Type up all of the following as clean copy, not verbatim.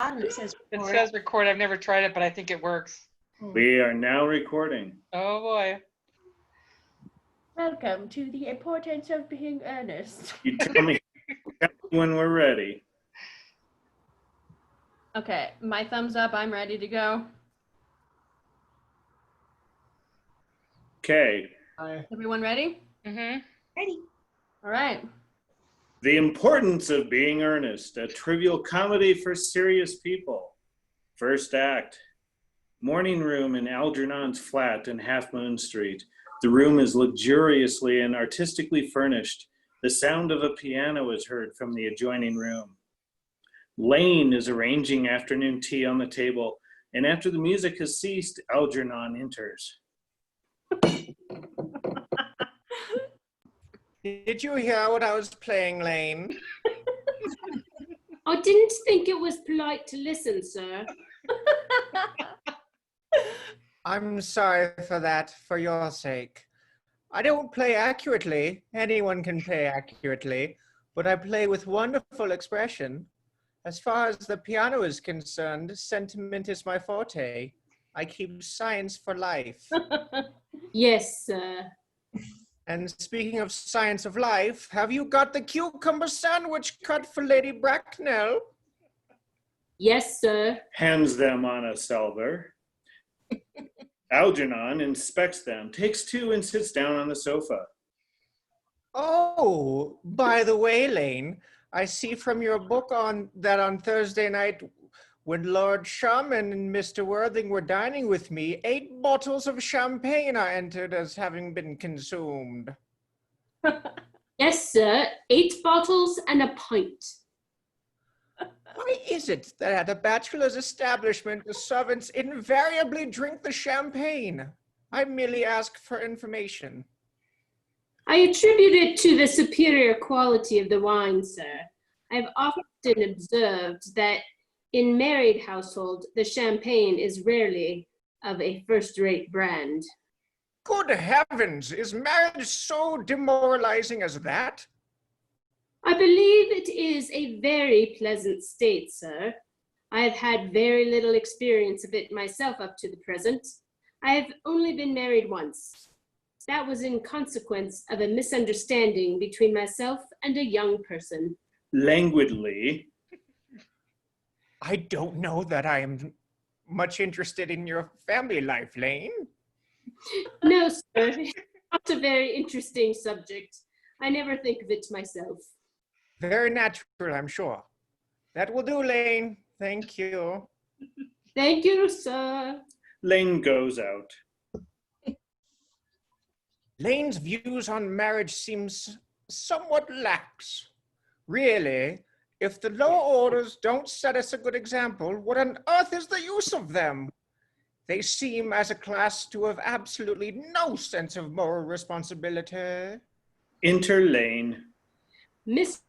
It says It record. says record. I've never tried it, but I think it works. We are now recording. Oh boy. Welcome to the importance of being earnest. You tell me when we're ready. Okay, my thumbs up. I'm ready to go. Okay. Everyone ready? Mm-hmm. Ready. All right. The Importance of Being Earnest, a trivial comedy for serious people. First act. Morning room in Algernon's flat in Half Moon Street. The room is luxuriously and artistically furnished. The sound of a piano is heard from the adjoining room. Lane is arranging afternoon tea on the table, and after the music has ceased, Algernon enters. Did you hear what I was playing, Lane? I didn't think it was polite to listen, sir. I'm sorry for that, for your sake. I don't play accurately. Anyone can play accurately, but I play with wonderful expression. As far as the piano is concerned, sentiment is my forte. I keep science for life. Yes, sir. And speaking of science of life, have you got the cucumber sandwich cut for Lady Bracknell? Yes, sir. Hands them on a salver. Algernon inspects them, takes two, and sits down on the sofa. Oh, by the way, Lane, I see from your book on Thursday night when Lord Sherman and Mr. Worthing were dining with me, 8 bottles of champagne are entered as having been consumed. Yes, sir. 8 bottles and a pint. Why is it that at a bachelor's establishment, the servants invariably drink the champagne? I merely ask for information. I attribute it to the superior quality of the wine, sir. I've often observed that in married households, the champagne is rarely of a first-rate brand. Good heavens, is marriage so demoralizing as that? I believe it is a very pleasant state, sir. I have had very little experience of it myself up to the present. I have only been married once. That was in consequence of a misunderstanding between myself and a young person. Languidly, I don't know that I am much interested in your family life, Lane. No, sir, it's not a very interesting subject. I never think of it myself. Very natural, I'm sure. That will do, Lane. Thank you. Thank you, sir. Lane goes out. Lane's views on marriage seems somewhat lax. Really, if the lower orders don't set us a good example, what on earth is the use of them? They seem, as a class, to have absolutely no sense of moral responsibility. Enter Lane. Mr.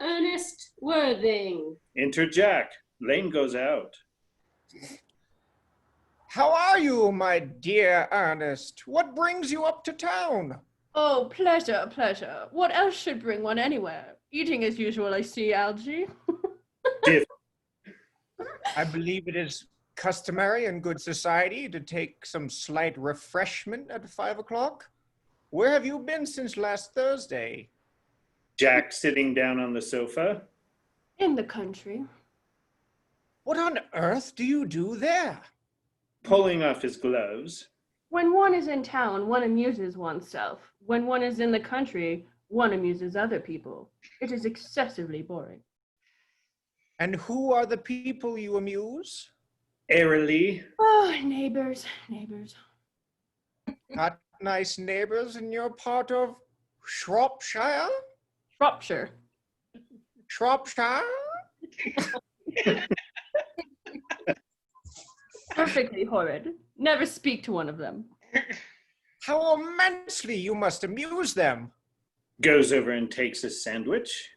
Ernest Worthing. Enter Jack. Lane goes out. How are you, my dear Ernest? What brings you up to town? Oh, pleasure, pleasure. What else should bring one anywhere? Eating as usual, I see, Algie. I believe it is customary in good society to take some slight refreshment at 5 o'clock. Where have you been since last Thursday? Jack sitting down on the sofa. In the country. What on earth do you do there? Pulling off his gloves. When one is in town, one amuses oneself. When one is in the country, one amuses other people. It is excessively boring. And who are the people you amuse? Airily. Oh, neighbors, neighbors. Not nice neighbors in your part of Shropshire? Shropshire. Shropshire? Perfectly horrid. Never speak to one of them. How immensely you must amuse them. Goes over and takes a sandwich.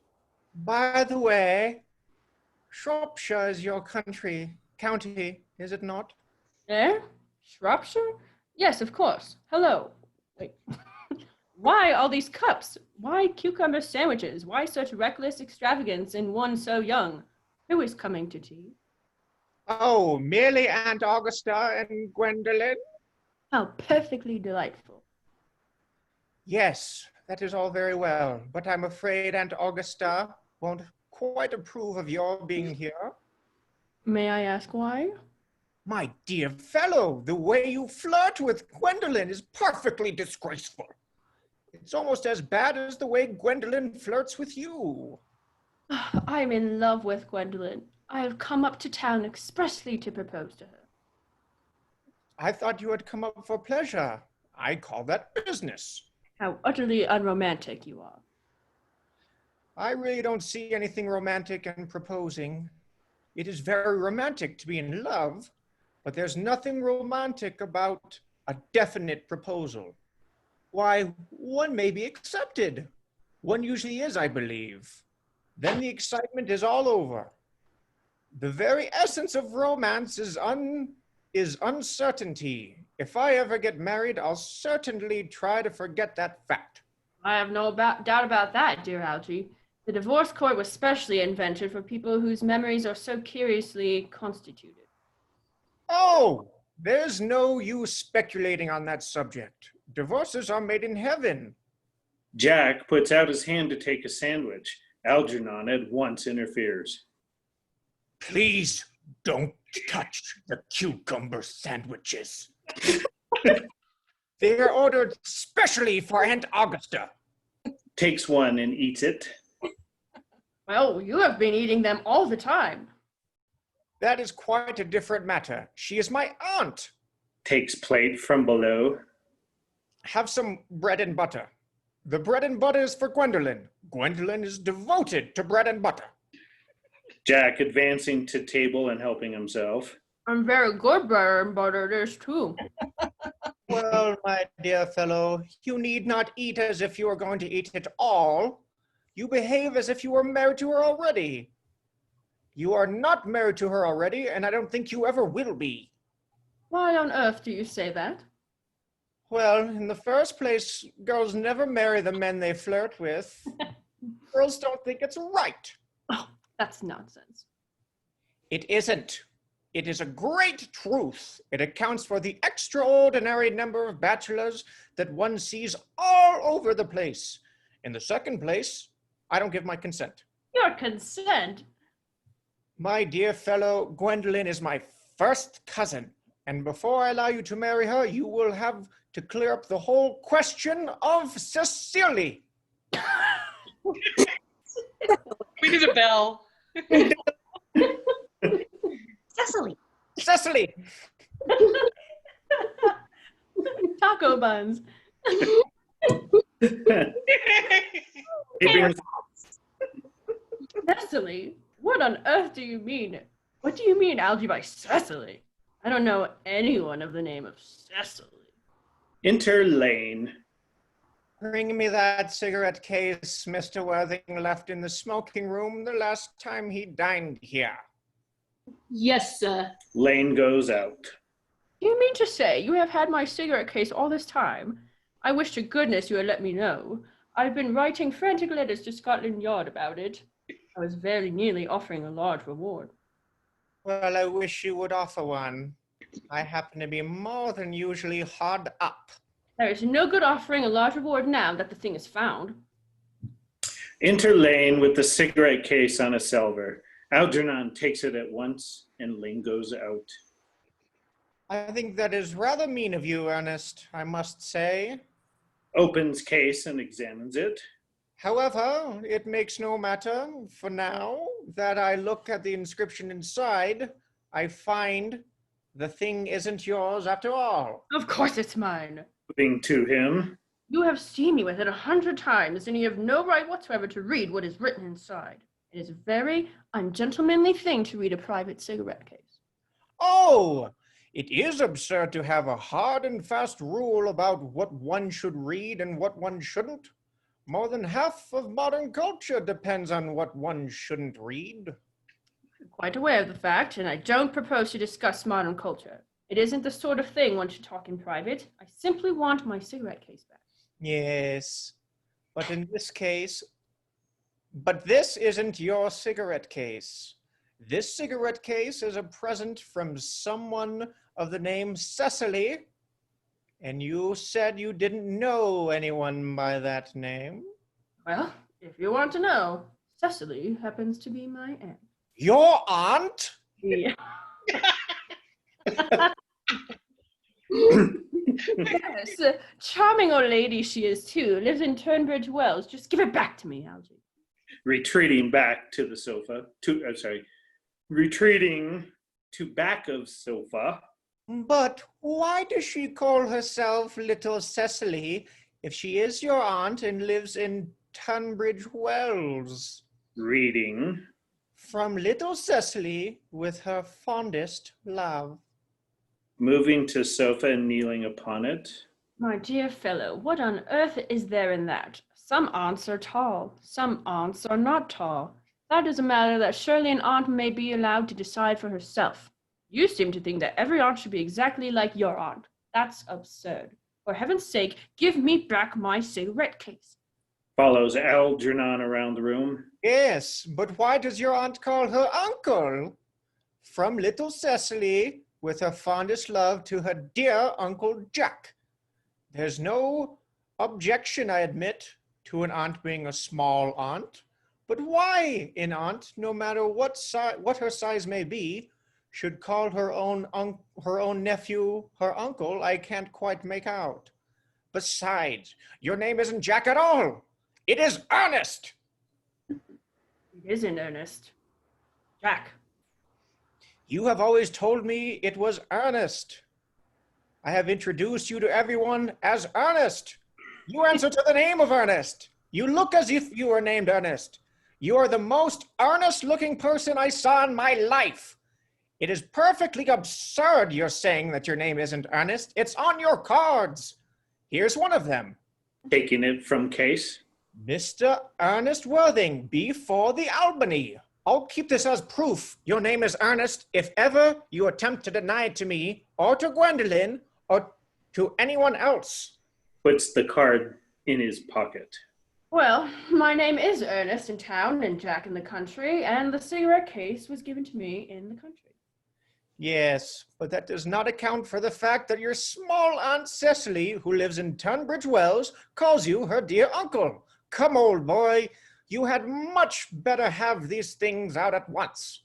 By the way, Shropshire is your county, is it not? Eh? Shropshire? Yes, of course. Hello. Wait. Why all these cups? Why cucumber sandwiches? Why such reckless extravagance in one so young? Who is coming to tea? Oh, merely Aunt Augusta and Gwendolyn? How perfectly delightful. Yes, that is all very well, but I'm afraid Aunt Augusta won't quite approve of your being here. May I ask why? My dear fellow, the way you flirt with Gwendolyn is perfectly disgraceful. It's almost as bad as the way Gwendolyn flirts with you. I'm in love with Gwendolyn. I have come up to town expressly to propose to her. I thought you had come up for pleasure. I call that business. How utterly unromantic you are. I really don't see anything romantic in proposing. It is very romantic to be in love, but there's nothing romantic about a definite proposal. Why, one may be accepted. One usually is, I believe. Then the excitement is all over. The very essence of romance is uncertainty. If I ever get married, I'll certainly try to forget that fact. I have no doubt about that, dear Algie. The divorce court was specially invented for people whose memories are so curiously constituted. Oh, there's no use speculating on that subject. Divorces are made in heaven. Jack puts out his hand to take a sandwich. Algernon at once interferes. Please don't touch the cucumber sandwiches. They're ordered specially for Aunt Augusta. Takes one and eats it. Well, you have been eating them all the time. That is quite a different matter. She is my aunt. Takes plate from below. Have some bread and butter. The bread and butter is for Gwendolyn. Gwendolyn is devoted to bread and butter. Jack advancing to table and helping himself. I'm very good bread and butter, it is too. Well, my dear fellow, you need not eat as if you were going to eat it all. You behave as if you were married to her already. You are not married to her already, and I don't think you ever will be. Why on earth do you say that? Well, in the first place, girls never marry the men they flirt with. Girls don't think it's right. Oh, that's nonsense. It isn't. It is a great truth. It accounts for the extraordinary number of bachelors that one sees all over the place. In the second place, I don't give my consent. Your consent? My dear fellow, Gwendolyn is my first cousin, and before I allow you to marry her, you will have to clear up the whole question of Cecily. We need a bell. Cecily. Cecily! Taco buns. Keeping- Cecily? What on earth do you mean? What do you mean, Algie, by Cecily? I don't know anyone of the name of Cecily. Enter Lane. Bring me that cigarette case Mr. Worthing left in the smoking room the last time he dined here. Yes, sir. Lane goes out. Do you mean to say you have had my cigarette case all this time? I wish to goodness you had let me know. I've been writing frantic letters to Scotland Yard about it. I was very nearly offering a large reward. Well, I wish you would offer one. I happen to be more than usually hard up. There is no good offering a large reward now that the thing is found. Enter Lane with the cigarette case on a salver. Algernon takes it at once and Lane goes out. I think that is rather mean of you, Ernest, I must say. Opens case and examines it. However, it makes no matter, for now that I look at the inscription inside, I find the thing isn't yours after all. Of course it's mine. Moving to him. You have seen me with it 100 times, and you have no right whatsoever to read what is written inside. It is a very ungentlemanly thing to read a private cigarette case. Oh, it is absurd to have a hard and fast rule about what one should read and what one shouldn't. More than half of modern culture depends on what one shouldn't read. I'm quite aware of the fact, and I don't propose to discuss modern culture. It isn't the sort of thing one should talk in private. I simply want my cigarette case back. Yes, but in this case, but this isn't your cigarette case. This cigarette case is a present from someone of the name Cecily, and you said you didn't know anyone by that name. Well, if you want to know, Cecily happens to be my aunt. Your aunt? Yeah. Yes, charming old lady she is too. Lives in Turnbridge Wells. Just give it back to me, Algie. Retreating back to the sofa. Retreating to back of sofa. But why does she call herself Little Cecily if she is your aunt and lives in Tunbridge Wells? Reading. From Little Cecily with her fondest love. Moving to sofa and kneeling upon it. My dear fellow, what on earth is there in that? Some aunts are tall, some aunts are not tall. That is a matter that surely an aunt may be allowed to decide for herself. You seem to think that every aunt should be exactly like your aunt. That's absurd. For heaven's sake, give me back my cigarette case. Follows Algernon around the room. Yes, but why does your aunt call her uncle? From Little Cecily with her fondest love to her dear Uncle Jack. There's no objection, I admit, to an aunt being a small aunt. But why an aunt, no matter what her size may be, should call her own nephew her uncle, I can't quite make out. Besides, your name isn't Jack at all. It is Ernest. It is in earnest. Jack. You have always told me it was Ernest. I have introduced you to everyone as Ernest. You answer to the name of Ernest. You look as if you were named Ernest. You are the most earnest-looking person I saw in my life. It is perfectly absurd you're saying that your name isn't Ernest. It's on your cards. Here's one of them. Taking it from case. Mr. Ernest Worthing, before the Albany. I'll keep this as proof. Your name is Ernest if ever you attempt to deny it to me, or to Gwendolyn, or to anyone else. Puts the card in his pocket. Well, my name is Ernest in town and Jack in the country, and the cigarette case was given to me in the country. Yes, but that does not account for the fact that your small Aunt Cecily, who lives in Tunbridge Wells, calls you her dear uncle. Come, old boy, you had much better have these things out at once.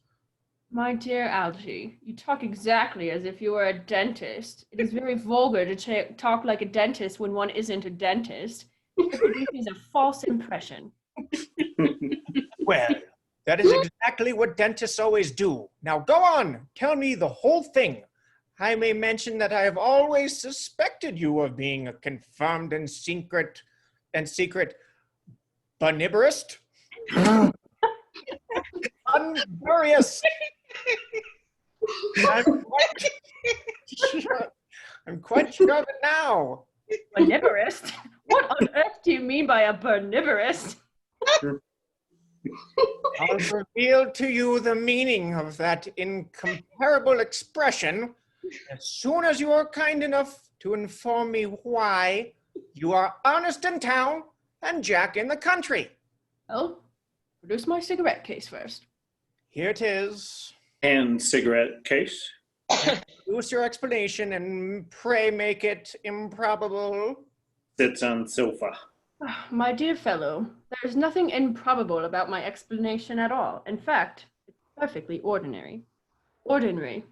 My dear Algie, you talk exactly as if you were a dentist. It is very vulgar to talk like a dentist when one isn't a dentist. It produces a false impression. Well, that is exactly what dentists always do. Now go on, tell me the whole thing. I may mention that I have always suspected you of being a confirmed and secret Boniberist? Unburious. I'm quite sure of it now. Boniberist? What on earth do you mean by a boniberist? I'll reveal to you the meaning of that incomparable expression as soon as you are kind enough to inform me why you are Ernest in town and Jack in the country. Well, produce my cigarette case first. Here it is. And cigarette case. Produce your explanation and pray make it improbable. Sits on sofa. My dear fellow, there is nothing improbable about my explanation at all. In fact, it's perfectly ordinary. Ordinary.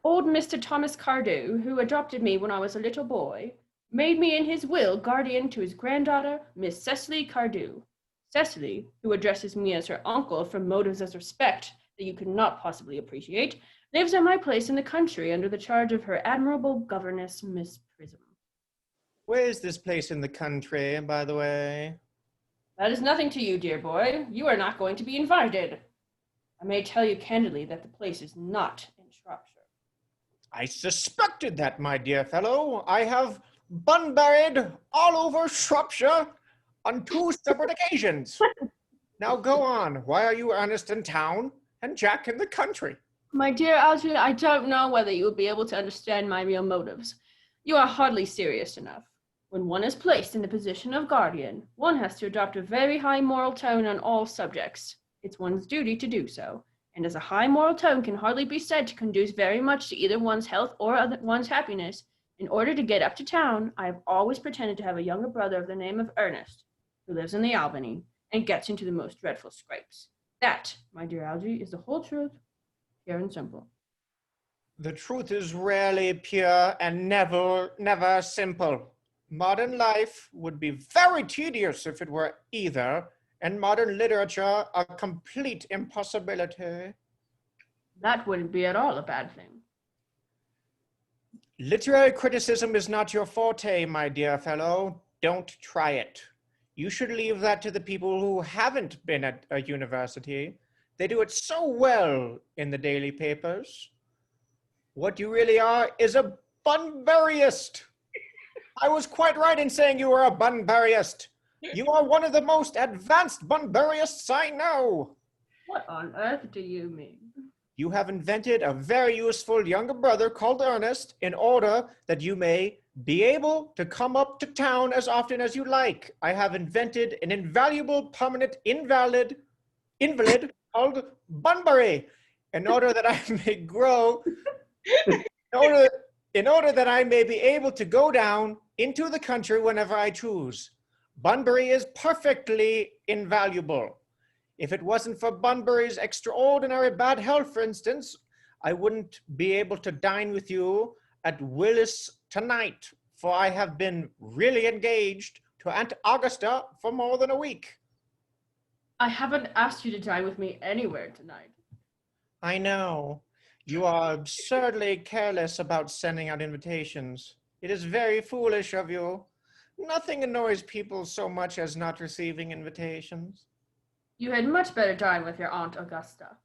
Old Mr. Thomas Cardew, who adopted me when I was a little boy, made me in his will guardian to his granddaughter, Miss Cecily Cardew. Cecily, who addresses me as her uncle from motives of respect that you could not possibly appreciate, lives at my place in the country under the charge of her admirable governess, Miss Prism. Where is this place in the country, by the way? That is nothing to you, dear boy. You are not going to be invited. I may tell you candidly that the place is not in Shropshire. I suspected that, my dear fellow. I have bun-buried all over Shropshire on 2 separate occasions. Now go on. Why are you Ernest in town and Jack in the country? My dear Algie, I don't know whether you will be able to understand my real motives. You are hardly serious enough. When one is placed in the position of guardian, one has to adopt a very high moral tone on all subjects. It's one's duty to do so. and as a high moral tone can hardly be said to conduce very much to either one's health or one's happiness, in order to get up to town, I have always pretended to have a younger brother of the name of Ernest, who lives in the Albany, and gets into the most dreadful scrapes. That, my dear Algy, is the whole truth, pure and simple. The truth is rarely pure and never simple. Modern life would be very tedious if it were either, and modern literature a complete impossibility. That wouldn't be at all a bad thing. Literary criticism is not your forte, my dear fellow. Don't try it. You should leave that to the people who haven't been at a university. They do it so well in the daily papers. What you really are is a Bunburyist. I was quite right in saying you were a Bunburyist. You are one of the most advanced Bunburyists I know. What on earth do you mean? You have invented a very useful younger brother called Ernest in order that you may be able to come up to town as often as you like. I have invented an invaluable permanent invalid called Bunbury in order that I may grow, in order that I may be able to go down into the country whenever I choose. Bunbury is perfectly invaluable. If it wasn't for Bunbury's extraordinary bad health, for instance, I wouldn't be able to dine with you at Willis tonight, for I have been really engaged to Aunt Augusta for more than a week. I haven't asked you to dine with me anywhere tonight. I know. You are absurdly careless about sending out invitations. It is very foolish of you. Nothing annoys people so much as not receiving invitations. You had much better dine with your Aunt Augusta.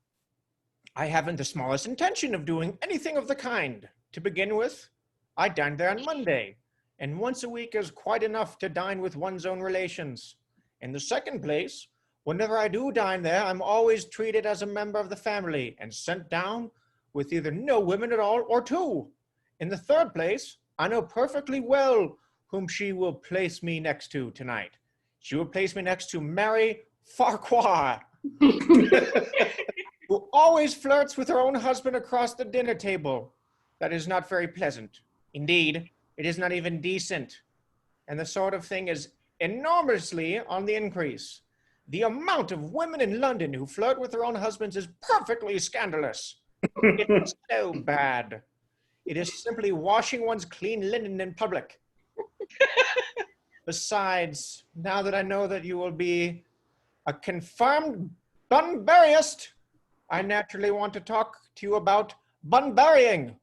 I haven't the smallest intention of doing anything of the kind. To begin with, I dined there on Monday, and once a week is quite enough to dine with one's own relations. In the second place, whenever I do dine there, I'm always treated as a member of the family and sent down with either no women at all or two. In the third place, I know perfectly well whom she will place me next to tonight. She will place me next to Mary Farquhar, who always flirts with her own husband across the dinner table. That is not very pleasant. Indeed, it is not even decent. And the sort of thing is enormously on the increase. The amount of women in London who flirt with their own husbands is perfectly scandalous. It is so bad. It is simply washing one's clean linen in public. Besides, now that I know that you will be a confirmed Bunburyist, I naturally want to talk to you about Bunburying.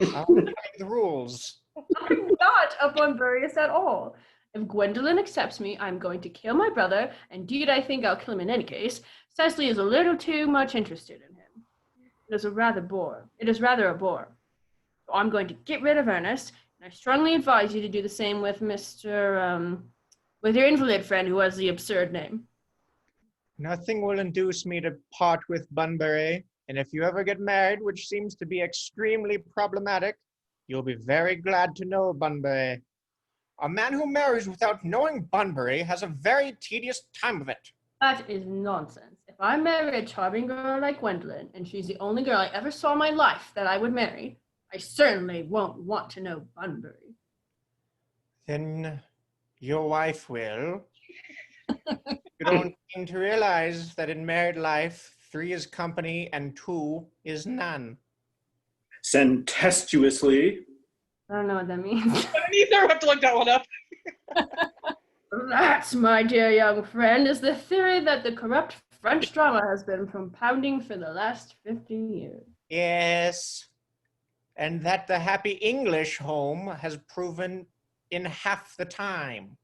I'll tell you the rules. I'm not a Bunburyist at all. If Gwendolyn accepts me, I'm going to kill my brother. Indeed, I think I'll kill him in any case. Cecily is a little too much interested in him. It is rather a bore. So I'm going to get rid of Ernest, and I strongly advise you to do the same with with your invalid friend who has the absurd name. Nothing will induce me to part with Bunbury, and if you ever get married, which seems to be extremely problematic, you'll be very glad to know Bunbury. A man who marries without knowing Bunbury has a very tedious time of it. That is nonsense. If I marry a charming girl like Gwendolyn, and she's the only girl I ever saw in my life that I would marry, I certainly won't want to know Bunbury. Then your wife will. You don't seem to realize that in married life, 3 is company and 2 is none. Sentestuously. I don't know what that means. I don't either. I have to look that one up. That, my dear young friend, is the theory that the corrupt French drama has been propounding for the last 50 years. Yes, and that the happy English home has proven in half the time.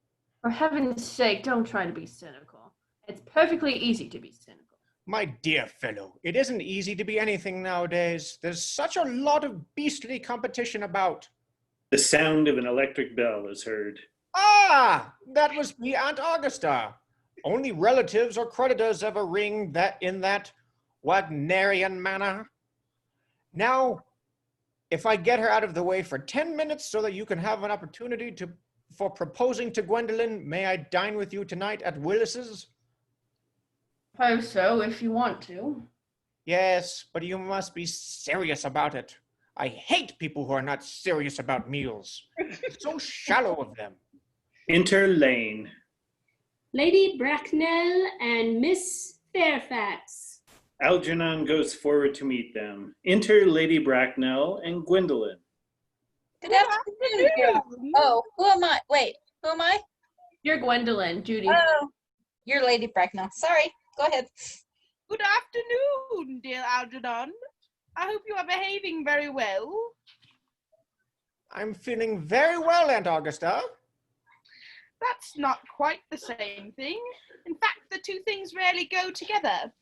For heaven's sake, don't try to be cynical. It's perfectly easy to be cynical. My dear fellow, it isn't easy to be anything nowadays. There's such a lot of beastly competition about. The sound of an electric bell is heard. Ah, that must be Aunt Augusta. Only relatives or creditors ever ring that in that Wagnerian manner. Now, if I get her out of the way for 10 minutes so that you can have an opportunity for proposing to Gwendolyn, may I dine with you tonight at Willis's? Suppose so, if you want to. Yes, but you must be serious about it. I hate people who are not serious about meals. It's so shallow of them. Enter Lane. Lady Bracknell and Miss Fairfax. Algernon goes forward to meet them. Enter Lady Bracknell and Gwendolyn. Good afternoon, dear. Oh, who am I? Wait, who am I? You're Gwendolyn, Judy. Oh, you're Lady Bracknell. Sorry, go ahead. Good afternoon, dear Algernon. I hope you are behaving very well. I'm feeling very well, Aunt Augusta. That's not quite the same thing. In fact, the two things rarely go together.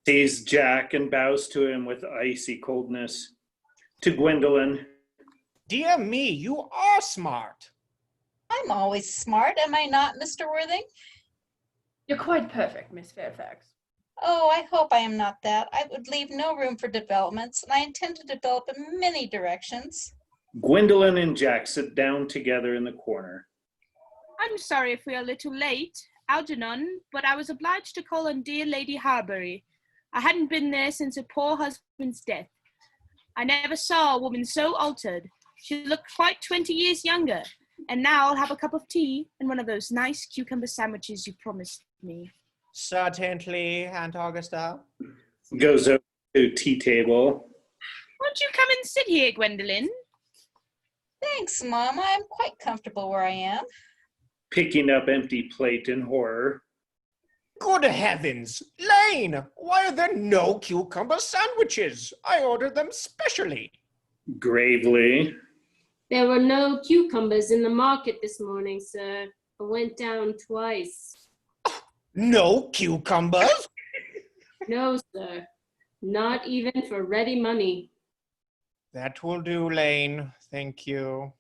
Sees Jack and bows to him with icy coldness. To Gwendolyn. Dear me, you are smart. I'm always smart, am I not, Mr. Worthing? You're quite perfect, Miss Fairfax. Oh, I hope I am not that. I would leave no room for developments, and I intend to develop in many directions. Gwendolyn and Jack sit down together in the corner. I'm sorry if we are a little late, Algernon, but I was obliged to call on dear Lady Harbury. I hadn't been there since her poor husband's death. I never saw a woman so altered. She looked quite 20 years younger. And now I'll have a cup of tea and one of those nice cucumber sandwiches you promised me. Certainly, Aunt Augusta. Goes over to tea table. Won't you come and sit here, Gwendolyn? Thanks, Mom. I am quite comfortable where I am. Picking up empty plate in horror. Good heavens! Lane, why are there no cucumber sandwiches? I ordered them specially. Gravely. There were no cucumbers in the market this morning, sir. I went down twice. No cucumbers? No, sir. Not even for ready money. That will do, Lane. Thank you.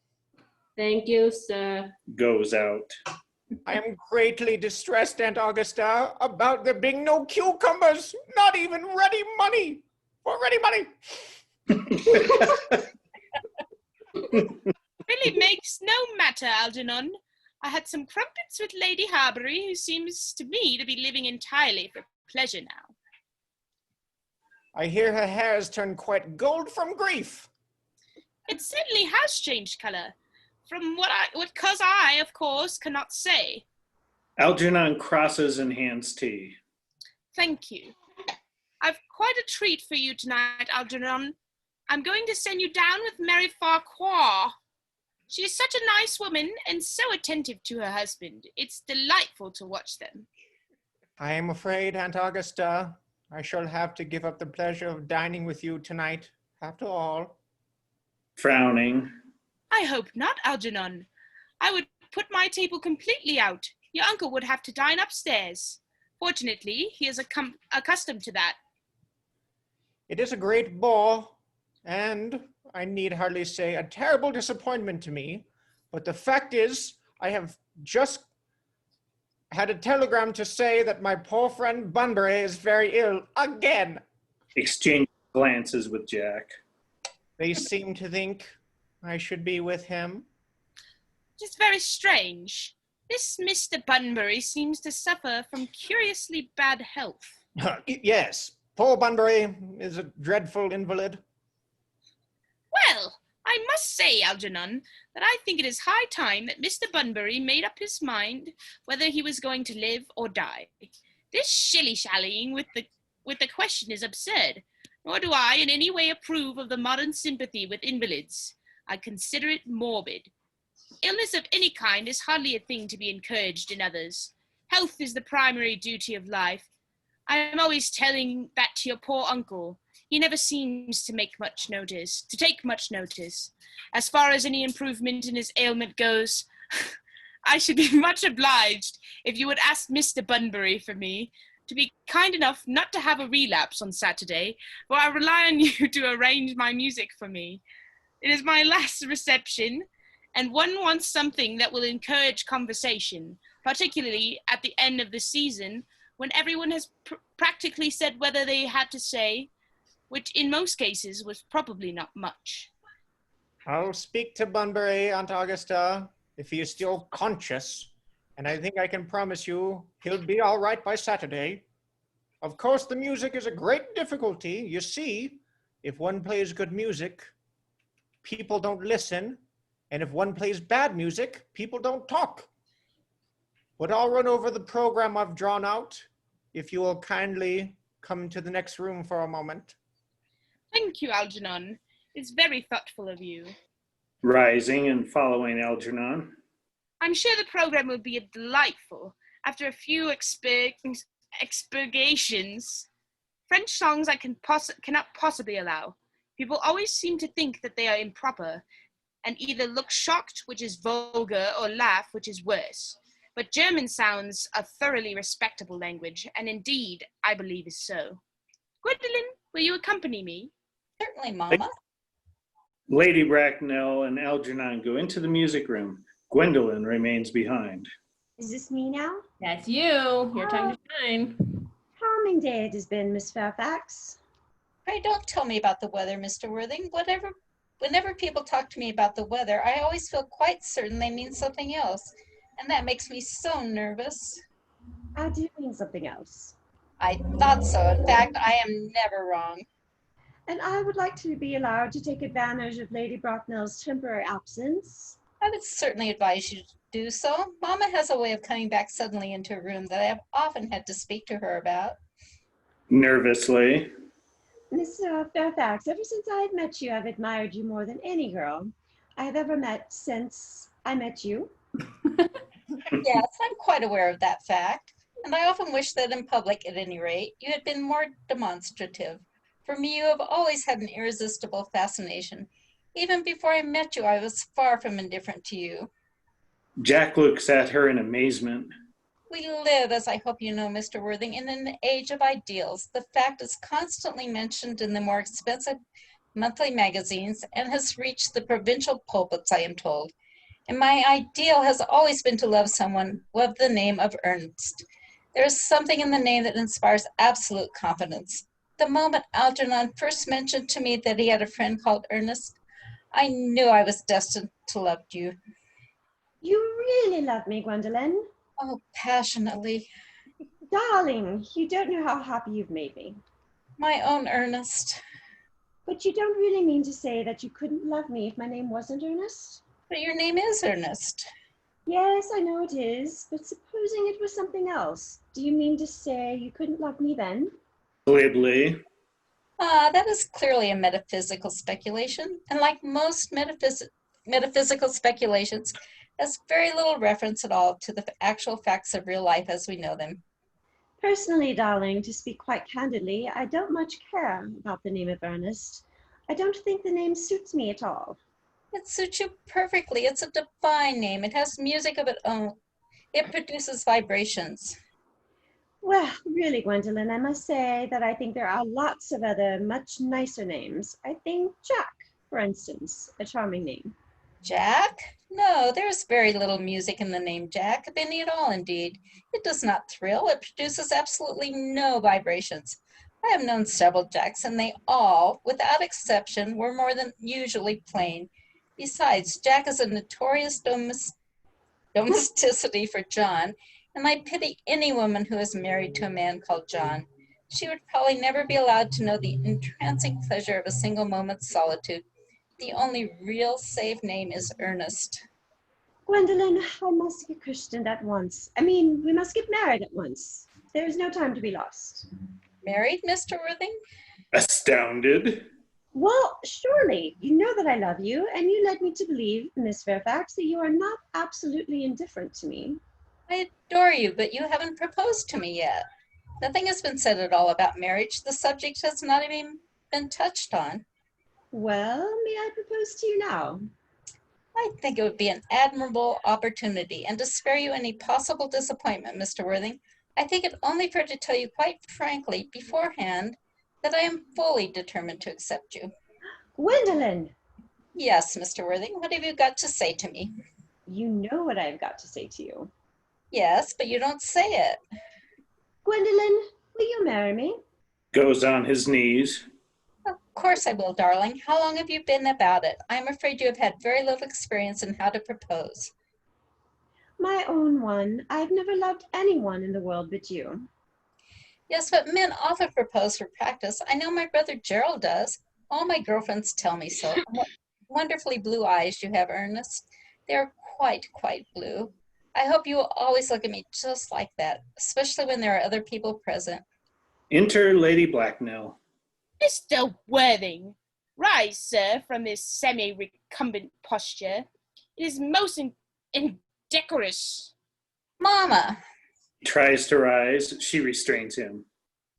Thank you, sir. Goes out. I am greatly distressed, Aunt Augusta, about there being no cucumbers. Not even ready money. For ready money. Really makes no matter, Algernon. I had some crumpets with Lady Harbury, who seems to me to be living entirely for pleasure now. I hear her hair has turned quite gold from grief. It certainly has changed colour, from what cause I, of course, cannot say. Algernon crosses and hands tea. Thank you. I've quite a treat for you tonight, Algernon. I'm going to send you down with Mary Farquhar. She is such a nice woman and so attentive to her husband. It's delightful to watch them. I am afraid, Aunt Augusta, I shall have to give up the pleasure of dining with you tonight, after all. Frowning. I hope not, Algernon. I would put my table completely out. Your uncle would have to dine upstairs. Fortunately, he is accustomed to that. It is a great bore, and I need hardly say a terrible disappointment to me, but the fact is I have just had a telegram to say that my poor friend Bunbury is very ill again. Exchange glances with Jack. They seem to think I should be with him. It is very strange. This Mr. Bunbury seems to suffer from curiously bad health. Yes, poor Bunbury is a dreadful invalid. Well, I must say, Algernon, that I think it is high time that Mr. Bunbury made up his mind whether he was going to live or die. This shilly-shallying with the question is absurd, nor do I in any way approve of the modern sympathy with invalids. I consider it morbid. Illness of any kind is hardly a thing to be encouraged in others. Health is the primary duty of life. I am always telling that to your poor uncle. He never seems to take much notice. As far as any improvement in his ailment goes, I should be much obliged if you would ask Mr. Bunbury for me to be kind enough not to have a relapse on Saturday, for I rely on you to arrange my music for me. It is my last reception, and one wants something that will encourage conversation, particularly at the end of the season, when everyone has practically said whether they had to say, which in most cases was probably not much. I'll speak to Bunbury, Aunt Augusta, if he is still conscious, and I think I can promise you he'll be all right by Saturday. Of course, the music is a great difficulty. You see, if one plays good music, people don't listen. And if one plays bad music, people don't talk. But I'll run over the program I've drawn out, if you will kindly come to the next room for a moment. Thank you, Algernon. It's very thoughtful of you. Rising and following Algernon. I'm sure the program will be delightful after a few expurgations. French songs I cannot possibly allow. People always seem to think that they are improper, and either look shocked, which is vulgar, or laugh, which is worse. But German sounds a thoroughly respectable language, and indeed, I believe is so. Gwendolyn, will you accompany me? Certainly, Mama. Lady Bracknell and Algernon go into the music room. Gwendolyn remains behind. Is this me now? That's you. Your time to shine. Charming day it has been, Miss Fairfax. Pray don't tell me about the weather, Mr. Worthing. Whenever people talk to me about the weather, I always feel quite certain they mean something else. And that makes me so nervous. I do mean something else. I thought so. In fact, I am never wrong. And I would like to be allowed to take advantage of Lady Bracknell's temporary absence. I would certainly advise you to do so. Mama has a way of coming back suddenly into a room that I have often had to speak to her about. Nervously. Miss Fairfax, ever since I have met you, I've admired you more than any girl I have ever met since I met you. Yes, I'm quite aware of that fact. And I often wish that in public, at any rate, you had been more demonstrative. For me, you have always had an irresistible fascination. Even before I met you, I was far from indifferent to you. Jack looks at her in amazement. We live, as I hope you know, Mr. Worthing, in an age of ideals. The fact is constantly mentioned in the more expensive monthly magazines and has reached the provincial pulpits, I am told. And my ideal has always been to love someone of the name of Ernest. There is something in the name that inspires absolute confidence. The moment Algernon first mentioned to me that he had a friend called Ernest, I knew I was destined to love you. You really love me, Gwendolyn. Oh, passionately. Darling, you don't know how happy you've made me. My own Ernest. But you don't really mean to say that you couldn't love me if my name wasn't Ernest? But your name is Ernest. Yes, I know it is, but supposing it was something else, do you mean to say you couldn't love me then? Glibly. That is clearly a metaphysical speculation, and like most metaphysical speculations, has very little reference at all to the actual facts of real life as we know them. Personally, darling, to speak quite candidly, I don't much care about the name of Ernest. I don't think the name suits me at all. It suits you perfectly. It's a divine name. It has music of its own. It produces vibrations. Well, really, Gwendolyn, I must say that I think there are lots of other much nicer names. I think Jack, for instance, a charming name. Jack? No, there's very little music in the name Jack, if any at all, indeed. It does not thrill. It produces absolutely no vibrations. I have known several Jacks, and they all, without exception, were more than usually plain. Besides, Jack is a notorious domesticity for John, and I pity any woman who is married to a man called John. She would probably never be allowed to know the entrancing pleasure of a single moment's solitude. The only real safe name is Ernest. Gwendolyn, I must get christened at once. We must get married at once. There is no time to be lost. Married, Mr. Worthing? Astounded. Well, surely, you know that I love you, and you led me to believe, Miss Fairfax, that you are not absolutely indifferent to me. I adore you, but you haven't proposed to me yet. Nothing has been said at all about marriage. The subject has not even been touched on. Well, may I propose to you now? I think it would be an admirable opportunity, and to spare you any possible disappointment, Mr. Worthing, I think it only fair to tell you quite frankly beforehand that I am fully determined to accept you. Gwendolyn! Yes, Mr. Worthing, what have you got to say to me? You know what I've got to say to you. Yes, but you don't say it. Gwendolyn, will you marry me? Goes on his knees. Of course I will, darling. How long have you been about it? I'm afraid you have had very little experience in how to propose. My own one. I've never loved anyone in the world but you. Yes, but men often propose for practice. I know my brother Gerald does. All my girlfriends tell me so. And what wonderfully blue eyes you have, Ernest. They're quite, quite blue. I hope you will always look at me just like that, especially when there are other people present. Enter Lady Blacknell. Mr. Worthing, rise, sir, from this semi-recumbent posture. It is most indecorous. Mama, He tries to rise. She restrains him.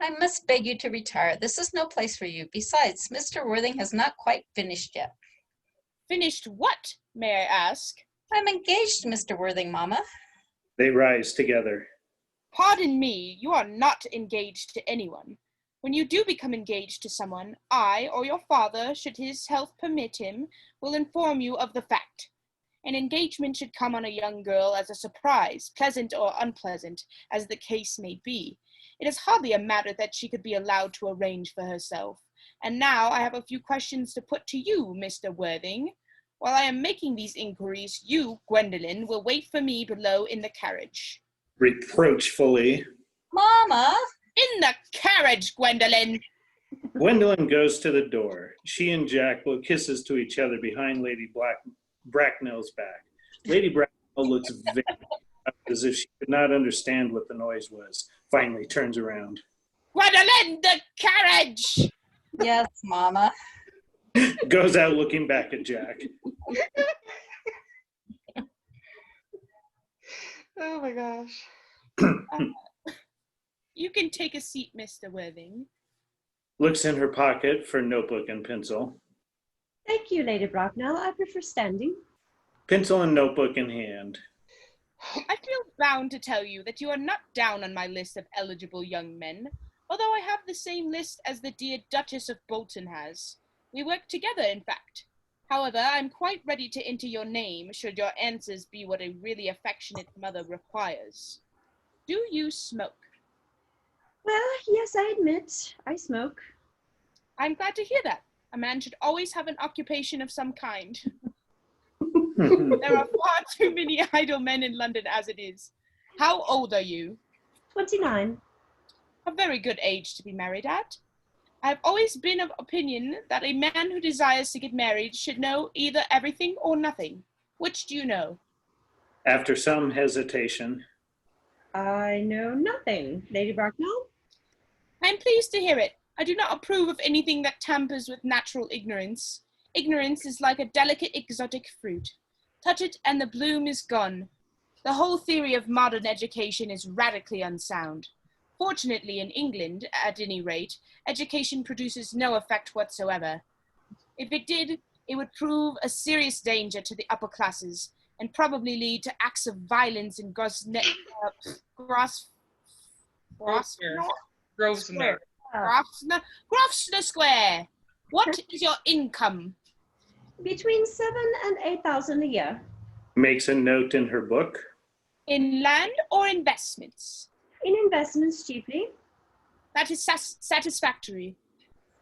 I must beg you to retire. This is no place for you. Besides, Mr. Worthing has not quite finished yet. Finished what, may I ask? I'm engaged to Mr. Worthing, Mama. They rise together. Pardon me, you are not engaged to anyone. When you do become engaged to someone, I or your father, should his health permit him, will inform you of the fact. An engagement should come on a young girl as a surprise, pleasant or unpleasant, as the case may be. It is hardly a matter that she could be allowed to arrange for herself. And now I have a few questions to put to you, Mr. Worthing. While I am making these inquiries, you, Gwendolen, will wait for me below in the carriage. Reproachfully. Mama! In the carriage, Gwendolen! Gwendolen goes to the door. She and Jack blow kisses to each other behind Lady Bracknell's back. Lady Bracknell looks very as if she could not understand what the noise was. Finally turns around. Gwendolen, the carriage! Yes, Mama. Goes out looking back at Jack. Oh my gosh. You can take a seat, Mr. Worthing. Looks in her pocket for notebook and pencil. Thank you, Lady Bracknell. I prefer standing. Pencil and notebook in hand. I feel bound to tell you that you are not down on my list of eligible young men, although I have the same list as the dear Duchess of Bolton has. We work together, in fact. However, I'm quite ready to enter your name, should your answers be what a really affectionate mother requires. Do you smoke? Well, yes, I admit, I smoke. I'm glad to hear that. A man should always have an occupation of some kind. There are far too many idle men in London as it is. How old are you? 29. A very good age to be married at. I have always been of opinion that a man who desires to get married should know either everything or nothing. Which do you know? After some hesitation. I know nothing, Lady Bracknell. I am pleased to hear it. I do not approve of anything that tampers with natural ignorance. Ignorance is like a delicate exotic fruit. Touch it and the bloom is gone. The whole theory of modern education is radically unsound. Fortunately, in England, at any rate, education produces no effect whatsoever. If it did, it would prove a serious danger to the upper classes, and probably lead to acts of violence in Grosvenor Square. What is your income? Between 7,000 and 8,000 a year. Makes a note in her book. In land or investments? In investments chiefly. That is satisfactory.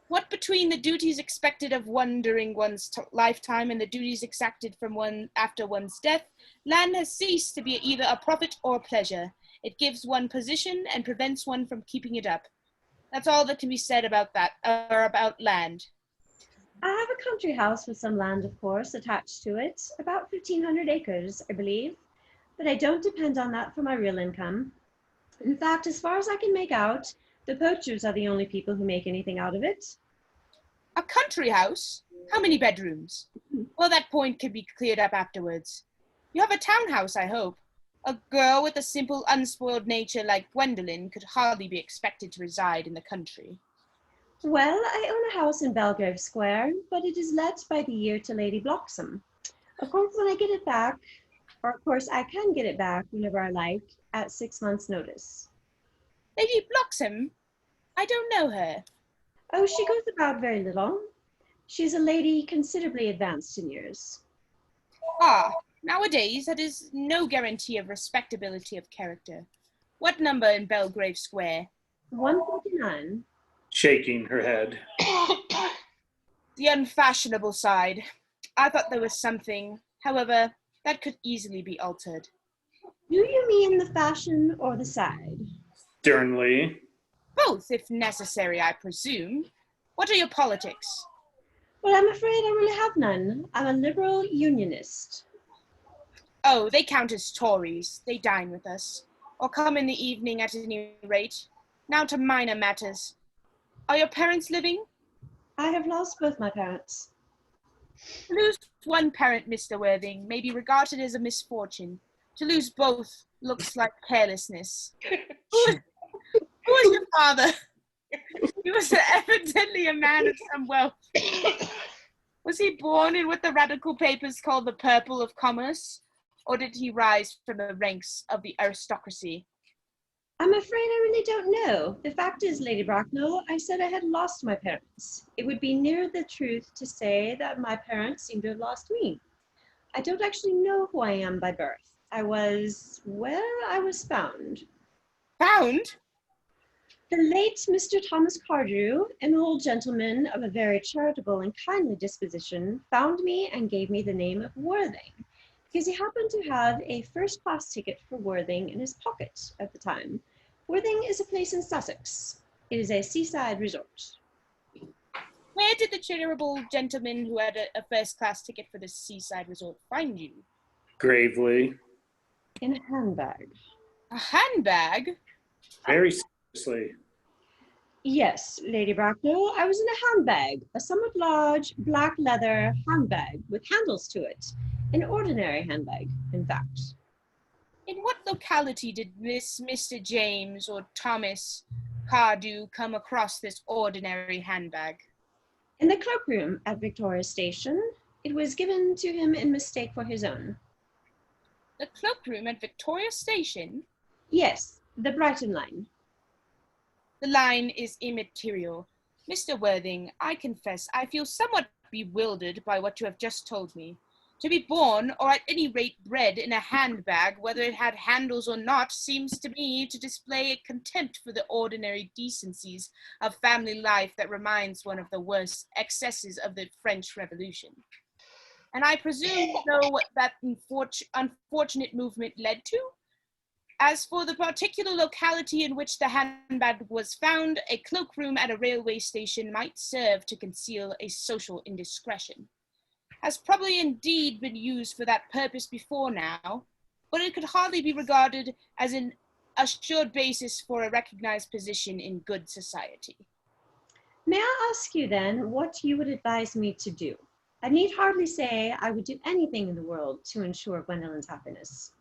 What between the duties expected of one during one's lifetime and the duties exacted from one after one's death, land has ceased to be either a profit or a pleasure. It gives one position and prevents one from keeping it up. That's all that can be said about that, or about land. I have a country house with some land, of course, attached to it. About 1,500 acres, I believe. But I don't depend on that for my real income. In fact, as far as I can make out, the poachers are the only people who make anything out of it. A country house? How many bedrooms? Well, that point can be cleared up afterwards. You have a townhouse, I hope. A girl with a simple, unspoiled nature like Gwendolen could hardly be expected to reside in the country. Well, I own a house in Belgrave Square, but it is let by the year to Lady Bloxham. Of course, when I get it back, or of course I can get it back whenever I like, at 6 months' notice. Lady Bloxham? I don't know her. Oh, she goes about very little. She's a lady considerably advanced in years. Ah, nowadays that is no guarantee of respectability of character. What number in Belgrave Square? 149. Shaking her head. The unfashionable side. I thought there was something. However, that could easily be altered. Do you mean the fashion or the side? Sternly. Both, if necessary, I presume. What are your politics? Well, I'm afraid I really have none. I'm a liberal unionist. Oh, they count as Tories. They dine with us. Or come in the evening at any rate. Now to minor matters. Are your parents living? I have lost both my parents. To lose one parent, Mr. Worthing, may be regarded as a misfortune. To lose both looks like carelessness. Who was your father? He was evidently a man of some wealth. Was he born in what the radical papers call the purple of commerce? Or did he rise from the ranks of the aristocracy? I'm afraid I really don't know. The fact is, Lady Bracknell, I said I had lost my parents. It would be nearer the truth to say that my parents seem to have lost me. I don't actually know who I am by birth. I was found. Found? The late Mr. Thomas Cardew, an old gentleman of a very charitable and kindly disposition, found me and gave me the name of Worthing, because he happened to have a first-class ticket for Worthing in his pocket at the time. Worthing is a place in Sussex. It is a seaside resort. Where did the charitable gentleman who had a first-class ticket for the seaside resort find you? Gravely. In a handbag. A handbag? Very seriously. Yes, Lady Bracknell, I was in a handbag, a somewhat large black leather handbag with handles to it. An ordinary handbag, in fact. In what locality did Mr. James or Thomas Cardew come across this ordinary handbag? In the cloakroom at Victoria Station. It was given to him in mistake for his own. The cloakroom at Victoria Station? Yes, the Brighton line. The line is immaterial. Mr. Worthing, I confess I feel somewhat bewildered by what you have just told me. To be born, or at any rate bred, in a handbag, whether it had handles or not, seems to me to display a contempt for the ordinary decencies of family life that reminds one of the worst excesses of the French Revolution. And I presume you know what that unfortunate movement led to? As for the particular locality in which the handbag was found, a cloakroom at a railway station might serve to conceal a social indiscretion. Has probably indeed been used for that purpose before now, but it could hardly be regarded as an assured basis for a recognized position in good society. May I ask you then what you would advise me to do? I need hardly say I would do anything in the world to ensure Gwendolyn's happiness.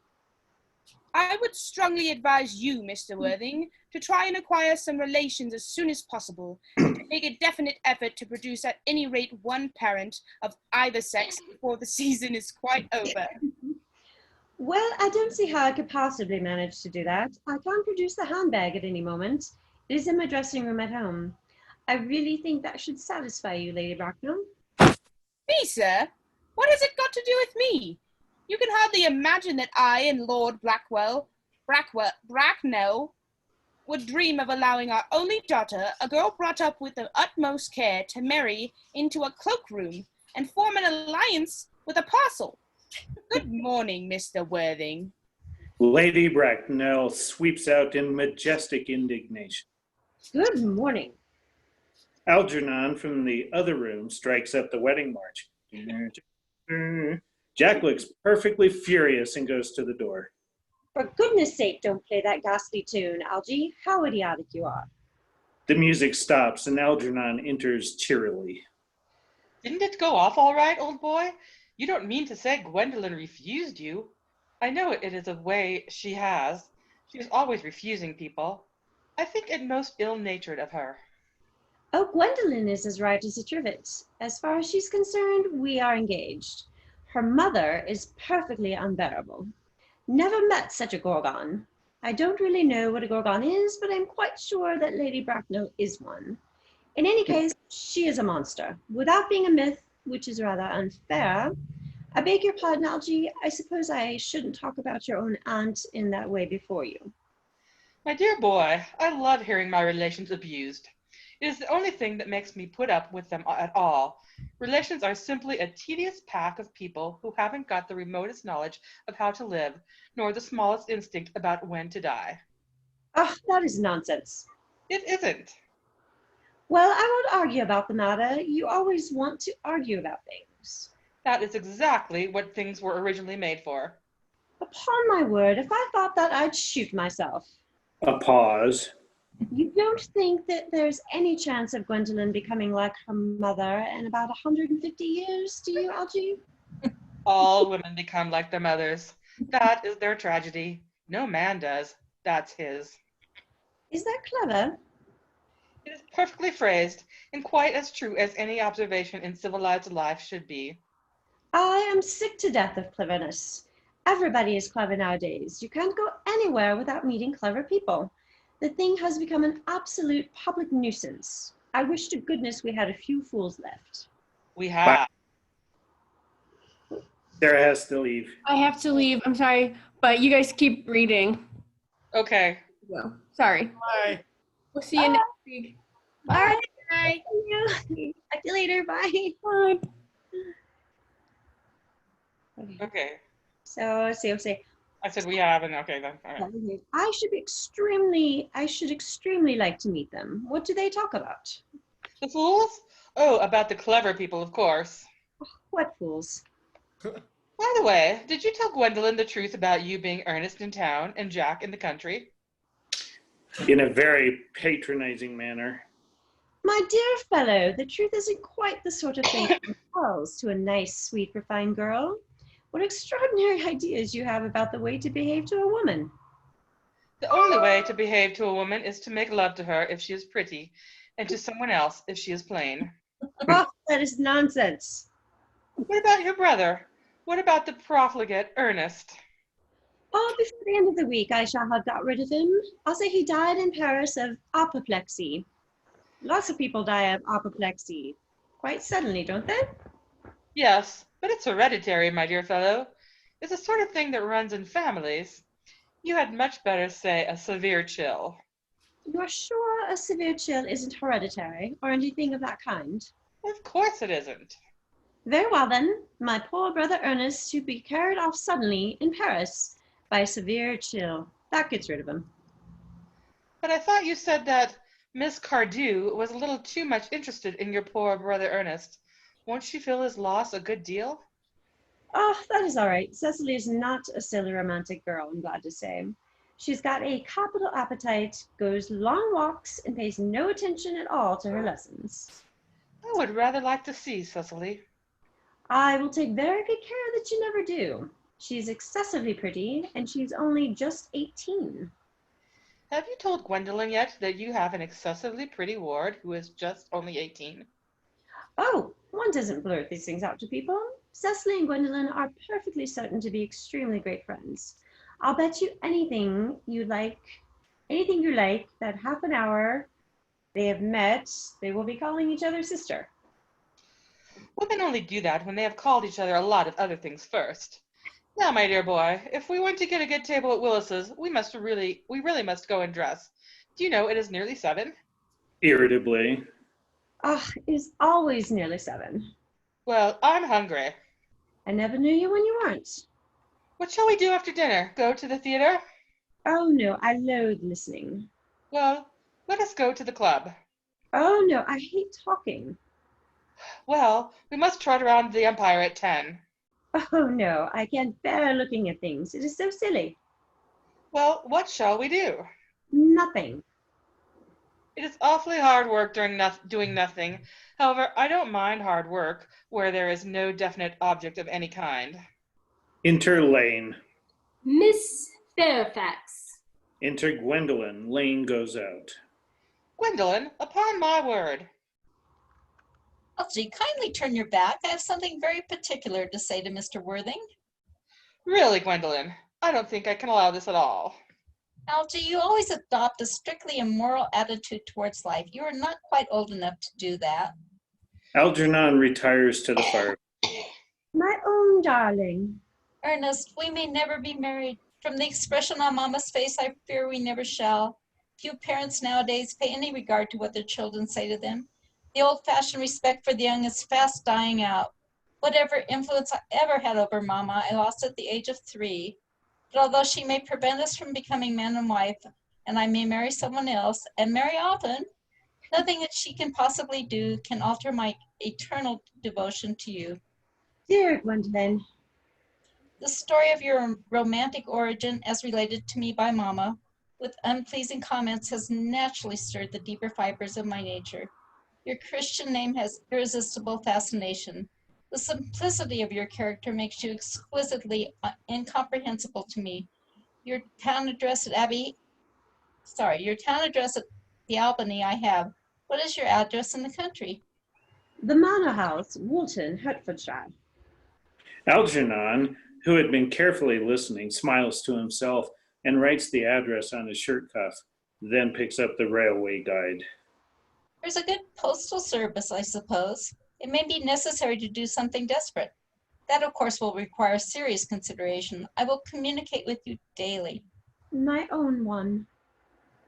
I would strongly advise you, Mr. Worthing, to try and acquire some relations as soon as possible, and to make a definite effort to produce at any rate one parent of either sex before the season is quite over. Well, I don't see how I could possibly manage to do that. I can't produce the handbag at any moment. It is in my dressing room at home. I really think that should satisfy you, Lady Bracknell. Me, sir? What has it got to do with me? You can hardly imagine that I and Lord Bracknell would dream of allowing our only daughter, a girl brought up with the utmost care, to marry into a cloakroom and form an alliance with a parcel. Good morning, Mr. Worthing. Lady Bracknell sweeps out in majestic indignation. Good morning. Algernon from the other room strikes up the wedding march. Jack looks perfectly furious and goes to the door. For goodness sake, don't play that ghastly tune, Algy. How idiotic you are. The music stops and Algernon enters cheerily. Didn't it go off all right, old boy? You don't mean to say Gwendolyn refused you? I know it is a way she has. She is always refusing people. I think it most ill-natured of her. Oh, Gwendolyn is as right as a trivet. As far as she's concerned, we are engaged. Her mother is perfectly unbearable. Never met such a gorgon. I don't really know what a gorgon is, but I'm quite sure that Lady Bracknell is one. In any case, she is a monster. Without being a myth, which is rather unfair, I beg your pardon, Algy, I suppose I shouldn't talk about your own aunt in that way before you. My dear boy, I love hearing my relations abused. It is the only thing that makes me put up with them at all. Relations are simply a tedious pack of people who haven't got the remotest knowledge of how to live, nor the smallest instinct about when to die. Ah, that is nonsense. It isn't. Well, I won't argue about the matter. You always want to argue about things. That is exactly what things were originally made for. Upon my word, if I thought that, I'd shoot myself. A pause. You don't think that there's any chance of Gwendolyn becoming like her mother in about 150 years, do you, Algie? All women become like their mothers. That is their tragedy. No man does. That's his. Is that clever? It is perfectly phrased and quite as true as any observation in civilized life should be. I am sick to death of cleverness. Everybody is clever nowadays. You can't go anywhere without meeting clever people. The thing has become an absolute public nuisance. I wish to goodness we had a few fools left. We have. Sarah has to leave. I have to leave. I'm sorry, but you guys keep reading. Okay. Well, sorry. Bye. We'll see you next week. All right. Bye. Thank you. Talk to you later. Bye. Bye. Okay. So, say. I said we have, and okay then. All right. I should extremely like to meet them. What do they talk about? The fools? Oh, about the clever people, of course. What fools? By the way, did you tell Gwendolyn the truth about you being Ernest in town and Jack in the country? In a very patronizing manner. My dear fellow, the truth isn't quite the sort of thing that tells to a nice, sweet, refined girl. What extraordinary ideas you have about the way to behave to a woman. The only way to behave to a woman is to make love to her if she is pretty, and to someone else if she is plain. Oh, that is nonsense. What about your brother? What about the profligate Ernest? Oh, before the end of the week, I shall have got rid of him. I'll say he died in Paris of apoplexy. Lots of people die of apoplexy quite suddenly, don't they? Yes, but it's hereditary, my dear fellow. It's the sort of thing that runs in families. You had much better say a severe chill. You are sure a severe chill isn't hereditary or anything of that kind? Of course it isn't. Very well then, my poor brother Ernest to be carried off suddenly in Paris by a severe chill. That gets rid of him. But I thought you said that Miss Cardew was a little too much interested in your poor brother Ernest. Won't she feel his loss a good deal? Oh, that is all right. Cecily is not a silly romantic girl, I'm glad to say. She's got a capital appetite, goes long walks, and pays no attention at all to her lessons. I would rather like to see Cecily. I will take very good care that you never do. She's excessively pretty, and she's only just 18. Have you told Gwendolyn yet that you have an excessively pretty ward who is just only 18? Oh, one doesn't blurt these things out to people. Cecily and Gwendolyn are perfectly certain to be extremely great friends. I'll bet you anything you like, that half an hour they have met, they will be calling each other sister. Women only do that when they have called each other a lot of other things first. Now, my dear boy, if we want to get a good table at Willis's, we really must go and dress. Do you know it is nearly 7? Irritably. Ah, it is always nearly 7. Well, I'm hungry. I never knew you when you weren't. What shall we do after dinner? Go to the theater? Oh no, I loathe listening. Well, let us go to the club. Oh no, I hate talking. Well, we must trot around the Empire at 10. Oh no, I can't bear looking at things. It is so silly. Well, what shall we do? Nothing. It is awfully hard work doing nothing. However, I don't mind hard work where there is no definite object of any kind. Enter Lane. Miss Fairfax. Enter Gwendolyn. Lane goes out. Gwendolyn, upon my word. Algie, kindly turn your back. I have something very particular to say to Mr. Worthing. Really, Gwendolyn, I don't think I can allow this at all. Algie, you always adopt a strictly immoral attitude towards life. You are not quite old enough to do that. Algernon retires to the fire. My own darling. Ernest, we may never be married. From the expression on Mama's face, I fear we never shall. Few parents nowadays pay any regard to what their children say to them. The old-fashioned respect for the young is fast dying out. Whatever influence I ever had over Mama, I lost at the age of 3. But although she may prevent us from becoming man and wife, and I may marry someone else, and marry often, nothing that she can possibly do can alter my eternal devotion to you. Dear Gwendolyn, The story of your romantic origin as related to me by Mama, with unpleasing comments, has naturally stirred the deeper fibers of my nature. Your Christian name has irresistible fascination. The simplicity of your character makes you exquisitely incomprehensible to me. Your town address at the Albany I have. What is your address in the country? the Manor House, Walton, Hertfordshire. Algernon, who had been carefully listening, smiles to himself and writes the address on his shirt cuff, then picks up the railway guide. There's a good postal service, I suppose. It may be necessary to do something desperate. That, of course, will require serious consideration. I will communicate with you daily. My own one.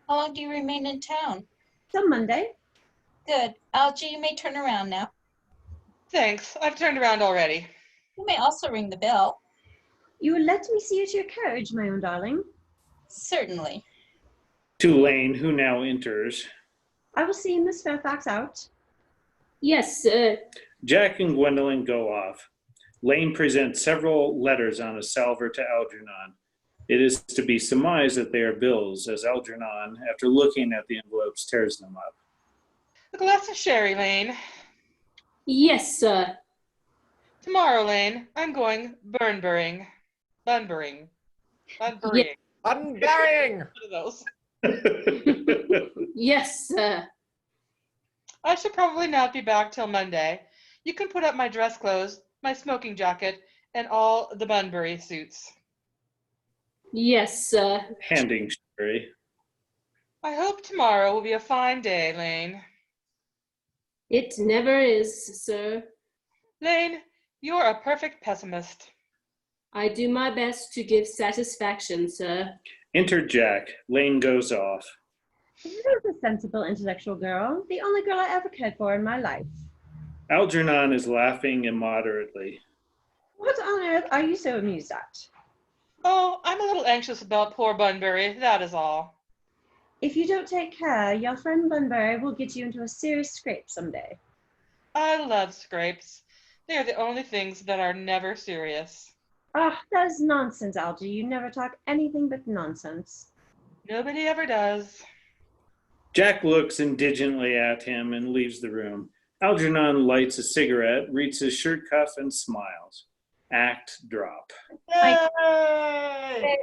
How long do you remain in town? Till Monday. Good. Algie, you may turn around now. Thanks. I've turned around already. You may also ring the bell. You will let me see you to your carriage, my own darling. Certainly. To Lane, who now enters. I will see Miss Fairfax out. Yes, sir. Jack and Gwendolyn go off. Lane presents several letters on a salver to Algernon. It is to be surmised that they are bills, as Algernon, after looking at the envelopes, tears them up. A glass of sherry, Lane. Yes, sir. Tomorrow, Lane, I'm going Bunburying. Bunburying. Bunburying. Unburying! One of those. Yes, sir. I should probably not be back till Monday. You can put up my dress clothes, my smoking jacket, and all the Bunbury suits. Yes, sir. Handing sherry. I hope tomorrow will be a fine day, Lane. It never is, sir. Lane, you're a perfect pessimist. I do my best to give satisfaction, sir. Enter Jack. Lane goes off. There's a sensible, intellectual girl. The only girl I ever cared for in my life. Algernon is laughing immoderately. What on earth are you so amused at? Oh, I'm a little anxious about poor Bunbury, that is all. If you don't take care, your friend Bunbury will get you into a serious scrape someday. I love scrapes. They are the only things that are never serious. Ah, that is nonsense, Algie. You never talk anything but nonsense. Nobody ever does. Jack looks indigently at him and leaves the room. Algernon lights a cigarette, reads his shirt cuff, and smiles. Act drop. Yay!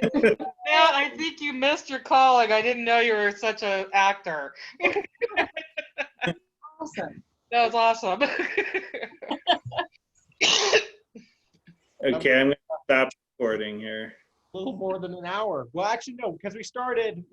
Yeah, I think you missed your calling. I didn't know you were such an actor. Awesome. That was awesome. Okay, I'm going to stop recording here. A little more than an hour. Well, actually, no, because we started